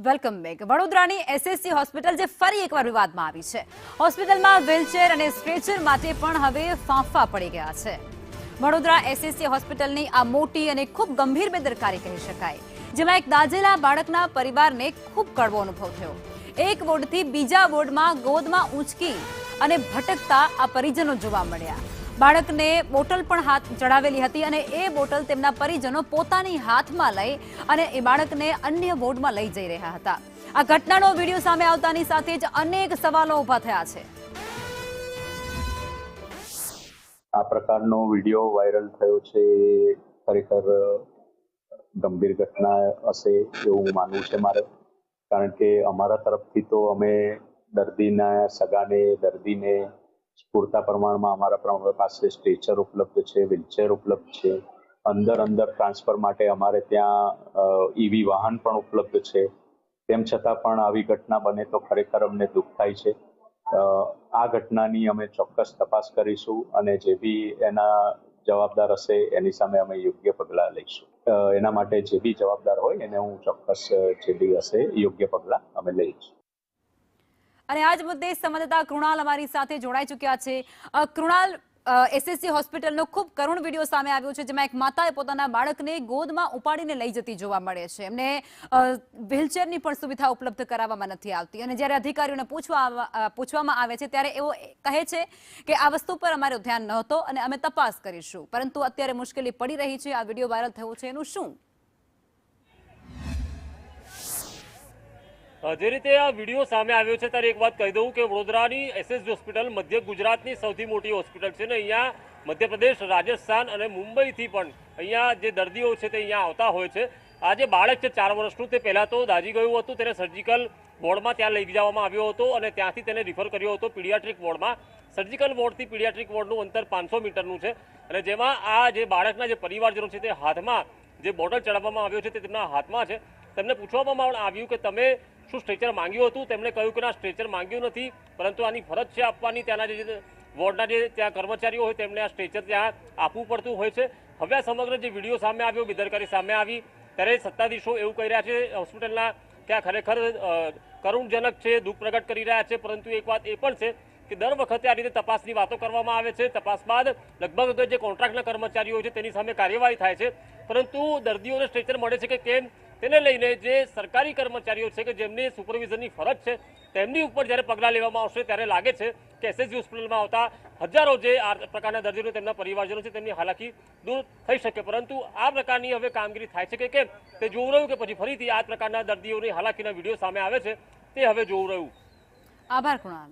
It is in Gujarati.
Welcome back. વડોદરાની એસએસસી હોસ્પિટલ જે ફરી એકવાર વિવાદમાં આવી છે। હોસ્પિટલમાં વ્હીલચેર અને સ્ટ્રેચર માટે પણ હવે ફાંફા પડી ગયા છે। વડોદરા એસએસસી હોસ્પિટલની આ મોટી અને ખૂબ ગંભીર બેદરકારી કહી શકાય, જેમાં એક દાઝેલા બાળકના પરિવારને ખૂબ કડવો અનુભવ થયો। એક વોર્ડથી બીજા વોર્ડમાં ગોદમાં ઊંચકી અને ભટકતા આ પરિજનો જોવા મળ્યા। બાળકને બોટલ પણ હાથ ચડાવેલી હતી અને એ બોટલ તેમના પરિજનો પોતાની હાથમાં લઈ અને એ બાળકને અન્ય વોર્ડમાં લઈ જઈ રહ્યા હતા। આ ઘટનાનો વિડીયો સામે આવતાની સાથે જ અનેક સવાલો ઊભા થયા છે। આ પ્રકારનો વિડીયો વાયરલ થયો છે ખરેખર ગંભીર ઘટના હશે એવું માનવું છે મારે, કારણ કે અમારા તરફથી તો અમે દર્દીના સગાને દર્દીને પૂરતા પ્રમાણમાં અમારા પાસે સ્ટ્રેચર ઉપલબ્ધ છે, વ્હીલચેર ઉપલબ્ધ છે, અંદર ટ્રાન્સફર માટે અમારે ત્યાં ઈવી વાહન પણ ઉપલબ્ધ છે। તેમ છતાં પણ આવી ઘટના બને તો ખરેખર અમને દુઃખ થાય છે। આ ઘટનાની અમે ચોક્કસ તપાસ કરીશું અને જે બી એના જવાબદાર હશે એની સામે અમે યોગ્ય પગલાં લઈશું। એના માટે જે બી જવાબદાર હોય એને હું ચોક્કસ જે બી હશે યોગ્ય પગલાં અમે લઈશું। અને આજ મુદ્દે સંવાદદાતા કૃણાલ અમારી સાથે જોડાઈ ચૂક્યા છે। કૃણાલ, એસએસસી હોસ્પિટલનો ખૂબ કરુણ વિડીયો સામે આવ્યો છે, જેમાં એક માતાએ પોતાના બાળકને ગોદમાં ઉપાડીને લઈ જતી જોવા મળે છે। એમને વ્હીલચેરની પણ સુવિધા ઉપલબ્ધ કરાવવામાં નથી આવતી અને જ્યારે અધિકારીઓને પૂછવામાં આવે છે ત્યારે એઓ કહે છે કે આ વસ્તુ પર અમારું ધ્યાન નહોતો અને અમે તપાસ કરીશું, પરંતુ અત્યારે મુશ્કેલી પડી રહી છે। આ વિડીયો વાયરલ થયો છે એનું શું? જે રીતે આ વિડીયો સામે આવ્યો છે ત્યારે એક વાત કહી દઉં કે વડોદરાની એસએસજી હોસ્પિટલ મધ્ય ગુજરાતની સૌથી મોટી હોસ્પિટલ છે ને અહીંયા મધ્યપ્રદેશ, રાજસ્થાન અને મુંબઈથી પણ અહીંયા જે દર્દીઓ છે તે અહીંયા આવતા હોય છે। આ જે બાળક છે 4 વર્ષનું તે પહેલાં તો દાઝી ગયું હતું, તેને સર્જિકલ વોર્ડમાં ત્યાં લઈ જવામાં આવ્યો હતો અને ત્યાંથી તેને રિફર કર્યો હતો પીડિયાટ્રિક વોર્ડમાં। સર્જિકલ વોર્ડથી પીડિયાટ્રિક વોર્ડનું અંતર 500 મીટરનું છે અને જેમાં આ જે બાળકના જે પરિવારજનો છે તે હાથમાં જે બોટલ ચડાવવામાં આવ્યો છે તે તેમના હાથમાં છે। તેમને પૂછવામાં આવ્યું કે તમે શું સ્ટ્રેચર માંગ્યું હતું? તેમણે કહ્યું કે ના, સ્ટ્રેચર માંગ્યું નથી, પરંતુ આની ફરજ છે આપવાની। ત્યાંના જે વોર્ડના જે ત્યાં કર્મચારીઓ હોય તેમને આ સ્ટ્રેચર ત્યાં આપવું પડતું હોય છે। હવે આ સમગ્ર જે વિડીયો સામે આવ્યો, બેદરકારી સામે આવી, ત્યારે સત્તાધીશો એવું કહી રહ્યા છે હોસ્પિટલના કે આ ખરેખર કરુણજનક છે, દુઃખ પ્રગટ કરી રહ્યા છે। પરંતુ એક વાત એ પણ છે કે દર વખતે આ રીતે તપાસની વાતો કરવામાં આવે છે, તપાસ બાદ લગભગ જે કોન્ટ્રાક્ટના કર્મચારીઓ છે તેની સામે કાર્યવાહી થાય છે, પરંતુ દર્દીઓને સ્ટ્રેચર મળે છે કે કેમ તેને લઈને જે સરકારી કર્મચારીઓ છે કે જેમની સુપરવિઝનની ફરજ છે તેમની ઉપર જ્યારે પગલાં લેવામાં આવશે ત્યારે લાગે છે કે એસએસજી હોસ્પિટલમાં આવતા હજારો જે આ પ્રકારના દર્દીઓ તેમના પરિવારજનો છે તેમની હાલાકી દૂર થઈ શકે। પરંતુ આ પ્રકારની હવે કામગીરી થાય છે કે કેમ તે જોવું રહ્યું કે પછી ફરીથી આ પ્રકારના દર્દીઓની હાલાકીના વિડીયો સામે આવે છે તે હવે જોવું રહ્યું। આભાર કૃણાલ।